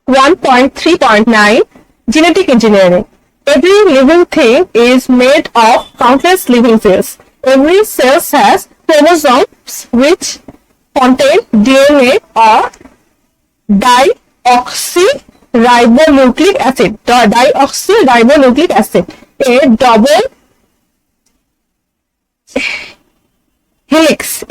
1.3.9 Genetic engineering. Every living thing is made of countless living cells. Every cell has chromosomes which contain DNA or deoxyribonucleic acid. Deoxyribonucleic acid, a double helix,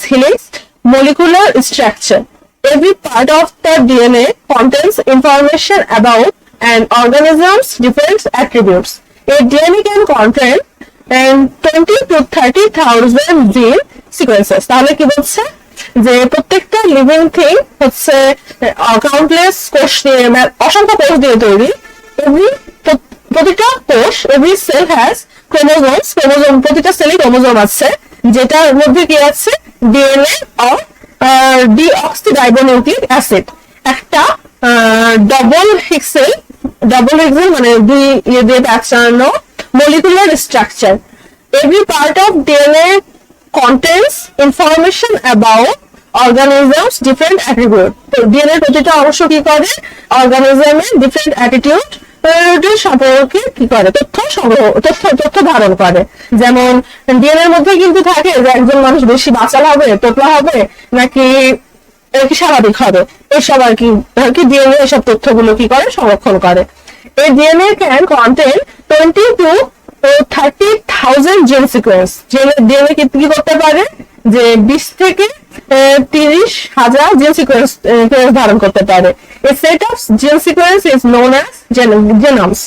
helix molecular structure. Every part of the DNA contains information about an organism's different attributes. A DNA can contain 20 to 30,000 gene sequences. তাহলে কি বলছে যে প্রত্যেকটা living thing হচ্ছে countless কোষ দিয়ে, অসংখ্য কোষ দিয়ে তৈরি। প্রতিটা কোষ, এভরি সেল হ্যাজ ক্রোমোজোমস, প্রতিটা সেলে ক্রোমোজোম আছে, যেটার মধ্যে কি আছে ডিএনএ অর ডিঅক্সিরাইবোনিউক্লিক অ্যাসিড, একটা ডবল হেক্সেল মানে দুই ইয়ে দিয়ে প্যাঁচানো molecular structure. Every part of DNA contains information about organisms different attribute. তো DNA প্রতিটা অংশ কি করে অর্গানিজমের ডিফারেন্ট অ্যাটিটিউড সম্পর্কে কি করে তথ্য ধারণ করে। যেমন ডিএনএর মধ্যে কিন্তু থাকে যে একজন মানুষ বেশি বাচাল হবে, তোতলা হবে, নাকি স্বাভাবিক হবে, এসব আর কি ডিএনএ এসব তথ্যগুলো কি করে সংরক্ষণ করে। এই ডিএনএ ক্যান কন্টেন 20 to 30,000 জিন সিকোয়েন্স। ডিএনএ কি করতে পারে যে 20 থেকে 30,000 জিন সিকোয়েন্স ধারণ করতে পারে। এ সেট অফ জিন সিকোয়েন্স ইজ নোন অ্যাজ জেনোমস।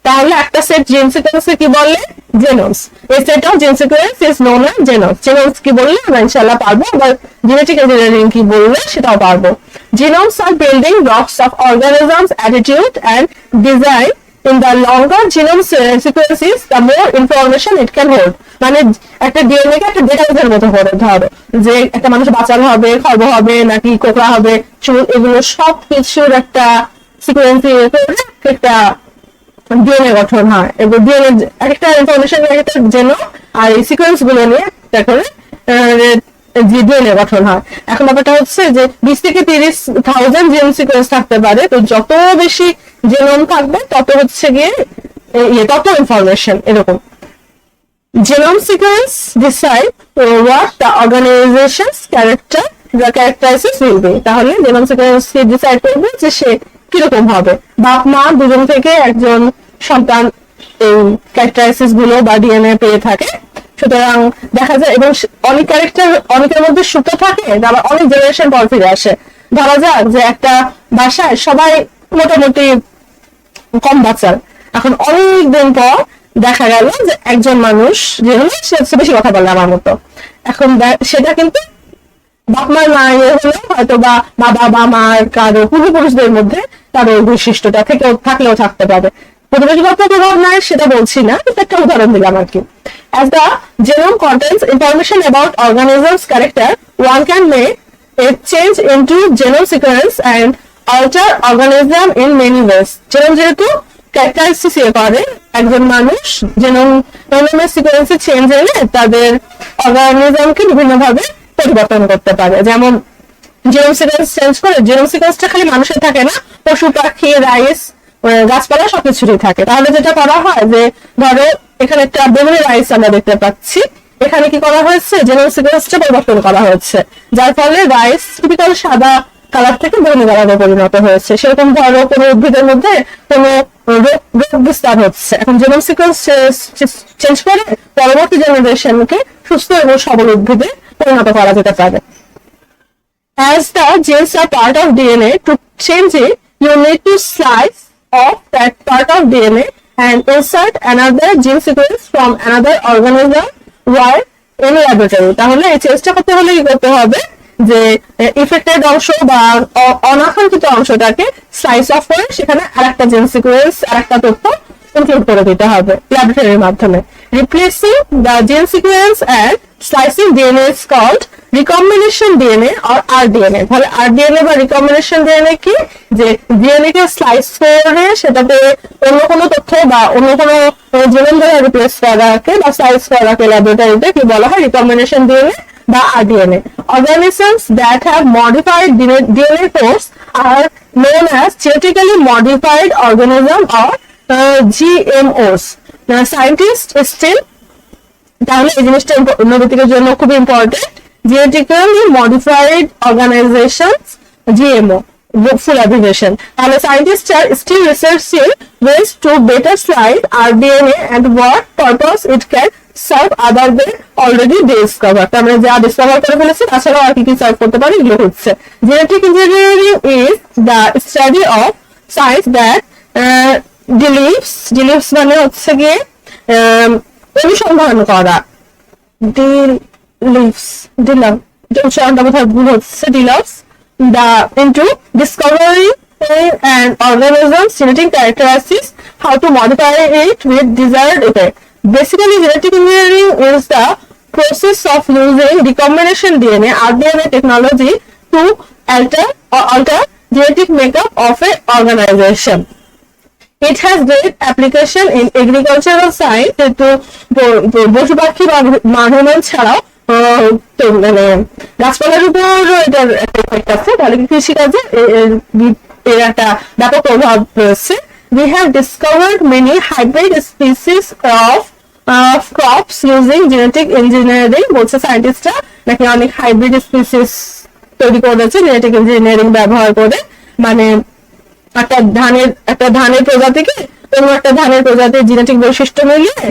তাহলে একটা সেট জিন সিকোয়েন্স কি বলে জেনোমস। এ সেট অফ জিন সিকোয়েন্স ইজ নোন অ্যাজ জেনোমস। জেনোমস কি বললে আমরা ইনশাআল্লাহ পারবো, আবার জেনেটিক ইঞ্জিনিয়ারিং কি বললে সেটাও পারবো। Genomes are building blocks of organisms' attitude and design. In the longer genome sequences, the more information it can hold. মানে একটা ডিএনএ কে একটা ডেটাবেসের মতো করে ধরো, যে একটা মানুষ বাচাল হবে, খর্ব হবে, নাকি কোকড়া হবে, চুল, এগুলো সব কিছুর একটা সিকোয়েন্স করে একটা ডিএনএ গঠন হয়। এবং ডিএনএ একটা ইনফরমেশন একটা জেনো, আর এই সিকোয়েন্স গুলো নিয়ে একটা করে ডিএনএ গঠন হয়। এখন ব্যাপারটা হচ্ছে যে 20 থেকে 30,000 জিন সিকোয়েন্স থাকতে পারে। তো যত বেশি জেনোম থাকবে তত হচ্ছে গিয়ে তত ইনফরমেশন এরকম। Genome sequence decide what the organization's characteristics will be. তাহলে genome sequence ডিসাইড করবে যে সে কিরকম হবে। বাপ মা দুজন থেকে একজন সন্তান এই ক্যারেক্টারিস্টিক্স গুলো বা ডিএনএ পেয়ে থাকে। সুতরাং দেখা যায়, এবং অনেক ক্যারেক্টার অনেকের মধ্যে সুপ্ত থাকে, আবার অনেক জেনারেশন পর ফিরে আসে। ধরা যাক যে একটা বাসায় সবাই মোটামুটি কম বাচ্চার, এখন অনেকদিন পর দেখা গেল যে একজন মানুষ যে হলো সে বেশি কথা বলে আমার মতো। এখন সেটা কিন্তু বাপ মার না হলেও হয়তো বা বাবা বা মার কারো পূর্বপুরুষদের মধ্যে তার ওই বৈশিষ্ট্যটা থাকলেও থাকতে পারে। পরিবেশগত প্রভাব নয় সেটা বলছি না, কিন্তু একটা উদাহরণ দিলাম আর কি। As the genome contains information about organism's character, one can make a change into genome sequence and alter organism in many ways. Genome যেহেতু ক্যারেক্টারিস্টিক্স করে, একজন মানুষ জেনোমের সিকোয়েন্সে চেঞ্জ এনে তাদের অর্গানিজমকে বিভিন্নভাবে পরিবর্তন করতে পারে। যেমন জেনোম সিকোয়েন্স চেঞ্জ করে, জেনোম সিকোয়েন্সটা খালি মানুষের থাকে না, পশু পাখি, রাইস, গাছপালা সবকিছুরই থাকে। তাহলে যেটা করা হয় যে ধরো এখানে একটা বেগুনি রাইস আমরা দেখতে পাচ্ছি, এখানে কি করা হয়েছে জেনোম সিকোয়েন্সটা পরিবর্তন করা হয়েছে, যার ফলে রাইস টিপিক্যাল সাদা কালার থেকে বেগুনি কালারে পরিণত হয়েছে। সেরকম ধরো কোনো উদ্ভিদের মধ্যে কোনো রোগ বিস্তার হচ্ছে, এখন জেনোম সিকোয়েন্স চেঞ্জ করে পরবর্তী জেনারেশনকে সুস্থ এবং সবল উদ্ভিদে পরিণত করা যেতে পারে। As the genes are part of DNA, to change it, you need to slice off that part of DNA and insert another gene sequence from another organism while in laboratory. তাহলে এই চেষ্টা করতে হলে কি করতে হবে যে ইফেক্টেড অংশ বা অনাকাঙ্ক্ষিত অংশটাকে স্লাইস অফ করে সেখানে আরেকটা জিন সিকোয়েন্স, আরেকটা তথ্য ইনক্লুড করে দিতে হবে ল্যাবরেটরির মাধ্যমে। Replacing the gene sequence and slicing DNA is called recombination DNA or rDNA. তাহলে আরডিএনএ বা রিকম্বিনেশন ডিএনএ কি, যে ডিএনএ কে স্লাইস করে সেটাতে অন্য কোনো তথ্য বা অন্য কোনো জিনোম দ্বারা রিপ্লেস করাকে বা স্লাইস করাকে ল্যাবরেটরিতে কি বলা হয় রিকম্বিনেশন ডিএনএ বা RDNA. Organisms that have modified DNA codes are known as genetically modified organism or GMOs. Now, scientists still তাহলে এই জিনিসটা নৈতিকের জন্য খুব important genetically modified organisations GMO full abbreviation. And scientists are still researching ways to better slice our DNA and what purpose it can serve other than already discovered. তার মানে যা discover করে ফেলেছে তাছাড়াও আর কি কি সার্ভ করতে পারে এগুলো হচ্ছে genetic engineering is the study of science that deals মানে হচ্ছে গিয়ে অনুসন্ধান করা into discovering an organism's genetic characteristics, how to modify it with desired effect. Basically, genetic engineering is the process of using recombination DNA, RNA technology to alter genetic makeup of an organization. It has great application in agricultural science to পশু পাখি বা মানব ছাড়াও মানে গাছপালার উপর এটার effect আছে তাহলে কৃষিকাজে এর একটা ব্যাপক প্রভাব রয়েছে we have discovered many hybrid species of crops using genetic engineering বলছে সায়েন্টিস্টরা নাকি অনেক হাইব্রিড স্পিসিস তৈরি করেছে জেনেটিক ইঞ্জিনিয়ারিং ব্যবহার করে মানে একটা ধানের প্রজাতিকে অন্য একটা ধানের প্রজাতির জেনেটিক বৈশিষ্ট্য মিলিয়ে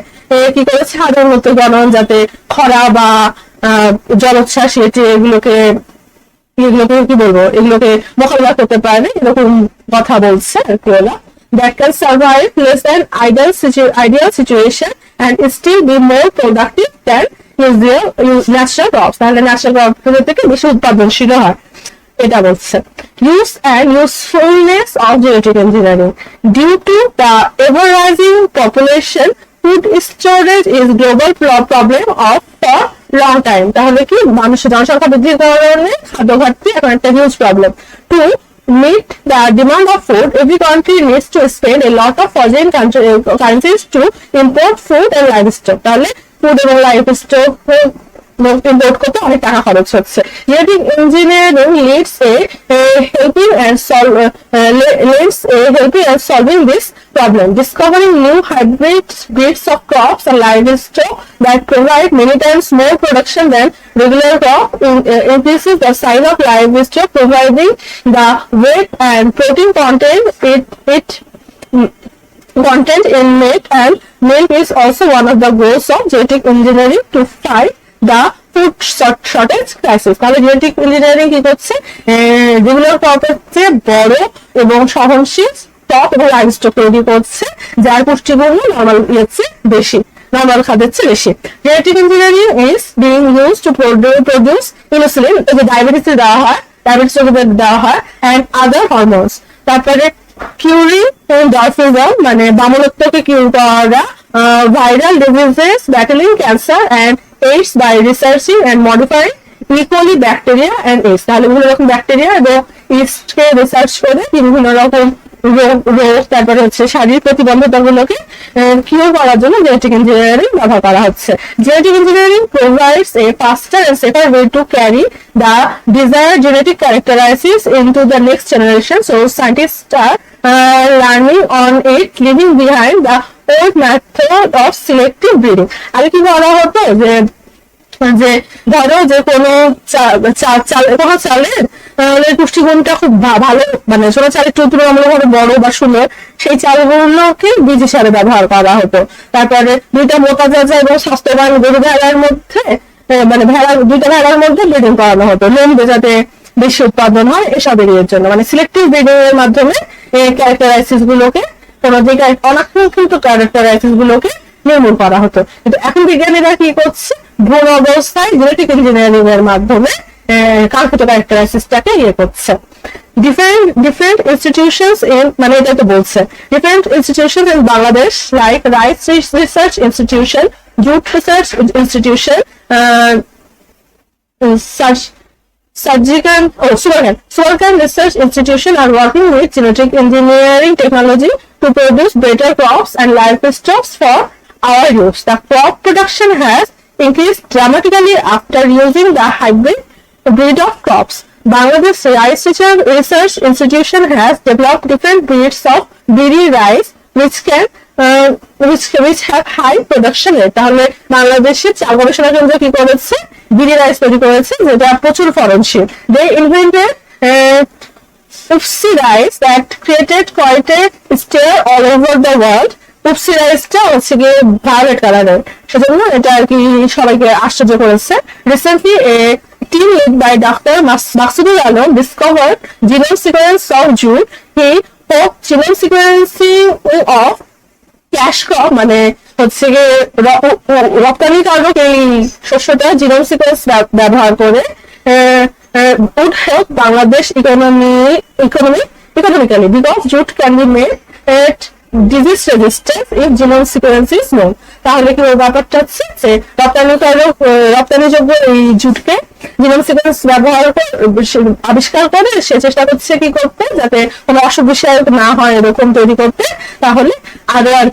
কি করেছে সাধারণত গণন যাতে খরা বা জলোচ্ছ্বাস এগুলোকে কি বলবো এগুলোকে মোকাবিলা করতে পারে এরকম কথা বলছে ওরা that can survive less than ideal situation and still be more productive than natural crops তাহলে ন্যাচারাল ক্রপ থেকে বেশি উৎপাদনশীল হয় এটা বলছে use and usefulness of genetic engineering due to the ever rising population food storage is global problem of for long time তাহলে কি মানুষের জনসংখ্যা বৃদ্ধির কারণে খাদ্য ঘাটতি এখন একটা huge problem to meet the demand of food every country needs to spend a lot of foreign currencies to import food and livestock তাহলে ফুড এবং লাইভস্টক ইম্পোর্ট করতে অনেক টাকা খরচ হচ্ছে genetic engineering leads a helping and solving this problem discovering new hybrid breeds of crops and livestock that provide many times more production than regular crop increases the size of livestock providing the weight and protein content in meat and milk is also one of the goals of genetic engineering to fight the food shortage crisis তাহলে genetic engineering কি করছে regular ক্রপের চেয়ে বড় এবং সহনশীল stock এবং livestock তৈরি করছে যার পুষ্টিগুণ নরমাল বেশি নরমাল খাদ্যের চেয়ে বেশি genetic engineering is being use to produce insulin যে ডায়াবেটিস রোগীদের দেওয়া হয় অ্যান্ড আদার হরমোনস তারপরে কিউরিং ডরফিজম মানে বামনত্বকে কিউর করা viral diseases battling cancer and AIDS by researching and modifying E. coli bacteria and AIDS তাহলে বিভিন্ন রকম ব্যাকটেরিয়া এবং ইস্টকে রিসার্চ করে বিভিন্ন রকম রোগ তারপরে হচ্ছে শারীরিক প্রতিবন্ধকতাগুলোকে কিউর করার জন্য জেনেটিক ইঞ্জিনিয়ারিং ব্যবহার করা হচ্ছে genetic engineering provides a faster and safer way to carry the desired genetic characteristics into the next generation so scientists are learning on it leaving behind the old method of selective breeding আগে কি করা হতো যে ধরো যে কোনো চালের পুষ্টিগুণটা খুব ভালো মানে ছোট চালের তুলনামূলকভাবে বড় বা সুন্দর সেই চালগুলোকে বীজ হিসাবে ব্যবহার করা হতো তারপরে দুইটা মোটা তাজা এবং স্বাস্থ্যবান গরু ভেড়ার মধ্যে মানে দুইটা ভেড়ার মধ্যে ব্রিডিং করানো হতো লোম যাতে বেশি উৎপাদন হয় এসবের জন্য মানে সিলেক্টিভ ব্রিডিং এর মাধ্যমে এই ক্যারেক্টারাইসিস গুলোকে কোনো দিকে অনাকাঙ্ক্ষিত ক্যারেক্টারাইসিস গুলোকে নির্মূল করা হতো কিন্তু এখন বিজ্ঞানীরা কি করছে ভ্রূণ অবস্থায় জেনেটিক ইঞ্জিনিয়ারিং এর মাধ্যমে কাঙ্ক্ষিত ক্যারেক্টারাইসিসটাকে করছে different institutions in মানে এটা তো বলছে different institutions in Bangladesh like Rice Research Institution, Jute Research Institution, Sugarcane Research Institution are working with genetic engineering technology to produce better crops and livestock for our use. The crop production has increased dramatically after using the hybrid breed of crops. Bangladesh Rice Research Institution has developed different breeds of biri rice which have high production rate. তাহলে বাংলাদেশের চা গবেষণা কেন্দ্র কি করেছে? বিরি rice তৈরি করেছে যেটা প্রচুর ফলনশীল। They invented Upsi rice that created quite a stir all over the world. Upsi রাইসটা হচ্ছে গিয়ে ভায়োলেট কালারের, সেজন্য এটা আর কি সবাইকে আশ্চর্য করেছে। Recently a team led by Dr. Maksudul Alam discovered genome sequence of jute. He hoped genome sequencing of cash crop মানে হচ্ছে গিয়ে রপ্তানিকারক এই শস্যটা জিনোম সিকোয়েন্স ব্যবহার করে would help Bangladesh economically because jute can be made at disease resistance if genome sequence is known. তাহলে কি ব্যাপারটা হচ্ছে যে রপ্তানিযোগ্য এই জুটকে জিনোম সিকোয়েন্স ব্যবহার করে আবিষ্কার করে সে চেষ্টা করছে কি করতে, যাতে কোনো অসুখ বিষয়ক না হয় এরকম তৈরি করতে, তাহলে আরো আর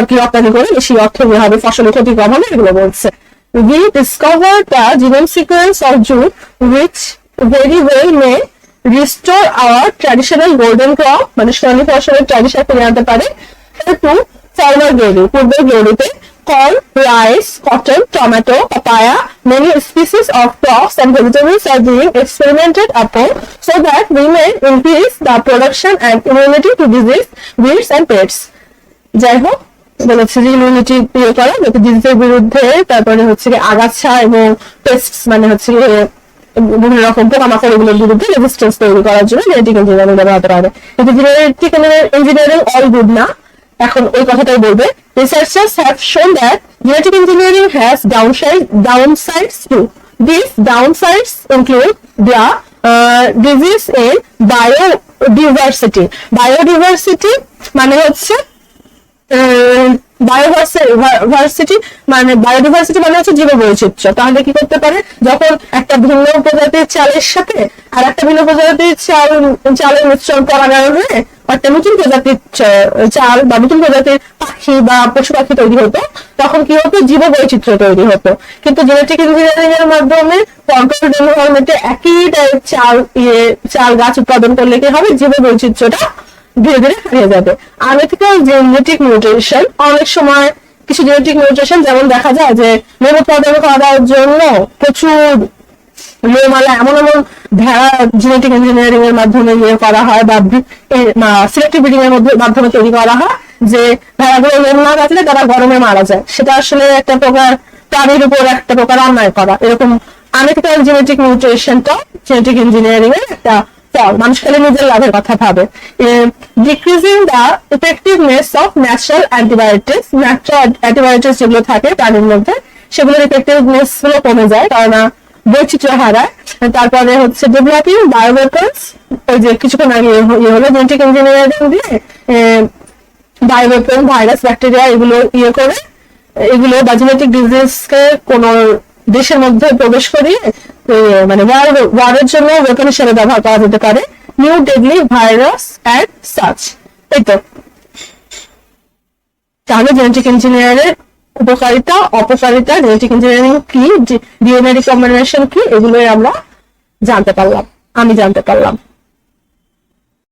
কি রপ্তানি করে বেশি অর্থ হবে, ফসলের ক্ষতি কম হবে, এগুলো বলছে। We discovered the genome sequence of jute which very well may restore our traditional golden crop, মানে সোনালী ফসলের ট্র্যাডিশন ফিরে আনতে পারে, to former glory, পূর্বের গ্লোরিতে corn, rice, cotton, tomato, papaya, many species of crops and vegetables are being experimented upon so that we may increase the production and immunity to disease, weeds and pests. যাই হোক, বলেছে যে immunity ইয়ে করা যাতে ডিজিজের বিরুদ্ধে, তারপরে হচ্ছে আগাছা এবং পেস্ট মানে হচ্ছে বিভিন্ন রকম পোকামাকড় এগুলোর বিরুদ্ধে রেজিস্ট্যান্স তৈরি করার জন্য জেনেটিক ইঞ্জিনিয়ারিং ব্যবহার হতে পারে। কিন্তু জেনেটিক ইঞ্জিনিয়ারিং অল গুড না, এখন ওই কথাটাই বলবে। Researchers have shown that genetic engineering has downsides too. These downsides include the disease in biodiversity. Biodiversity মানে হচ্ছে বায়োডিভার্সিটি মানে হচ্ছে জীববৈচিত্র্য। তাহলে কি করতে পারে, যখন একটা ভিন্ন প্রজাতির চালের সাথে আর একটা ভিন্ন প্রজাতির চালের মিশ্রণ পরাগায়ন হয়ে একটা নতুন প্রজাতির চাল বা নতুন প্রজাতির পাখি বা পশু পাখি তৈরি হতো, তখন কি হতো, জীববৈচিত্র্য তৈরি হতো। কিন্তু জেনেটিক ইঞ্জিনিয়ারিং এর মাধ্যমে কন্ট্রোলড এনভায়রনমেন্টে একই চাল গাছ উৎপাদন করলে কি হবে, জীববৈচিত্র্যটা ধীরে ধীরে হারিয়ে যাবে। আনএথিক্যাল জেনেটিক মিউটেশন, অনেক সময় কিছু জেনেটিক মিউটেশন যেমন দেখা যায় যে লেম উৎপাদন করার জন্য প্রচুর লেমালা এমন ভেড়া জেনেটিক ইঞ্জিনিয়ারিং এর মাধ্যমে ইয়ে করা হয় বা সিলেক্টিভ ব্রিডিং এর মাধ্যমে তৈরি করা হয়, যে ভেড়াগুলো লেম না বাঁচলে তারা গরমে মারা যায়। সেটা আসলে একটা প্রকার প্রাণীর উপর একটা প্রকার অন্যায় করা। এরকম আনএথিক্যাল জেনেটিক মিউটেশনটা জেনেটিক ইঞ্জিনিয়ারিং এর একটা মানুষ খালি নিজের লাভের কথা ভাবে। Decreasing the effectiveness of natural antibiotics, natural antibiotics যেগুলো থাকে প্রাণীর মধ্যে সেগুলোর ইফেক্টিভনেস গুলো কমে যায়, কারণ বৈচিত্র্য হারায়। তারপরে হচ্ছে ডেভেলপিং বায়োওয়েপন্স, ওই যে কিছুক্ষণ আগে ইয়ে হলো জেনেটিক ইঞ্জিনিয়ারিং দিয়ে বায়োওয়েপন, ভাইরাস, ব্যাকটেরিয়া এগুলো ইয়ে করে এগুলো বা জেনেটিক ডিজিজকে কোন দেশের মধ্যে প্রবেশ করিয়ে মানে ওয়ারের জন্য ওয়েপন হিসেবে ব্যবহার করা যেতে পারে। New deadly virus and such. এই তো তাহলে জেনেটিক ইঞ্জিনিয়ারের উপকারিতা, অপকারিতা, জেনেটিক ইঞ্জিনিয়ারিং কি, ডিএনএ রিকম্বিনেশন কি, এগুলোই আমরা জানতে পারলাম, আমি জানতে পারলাম।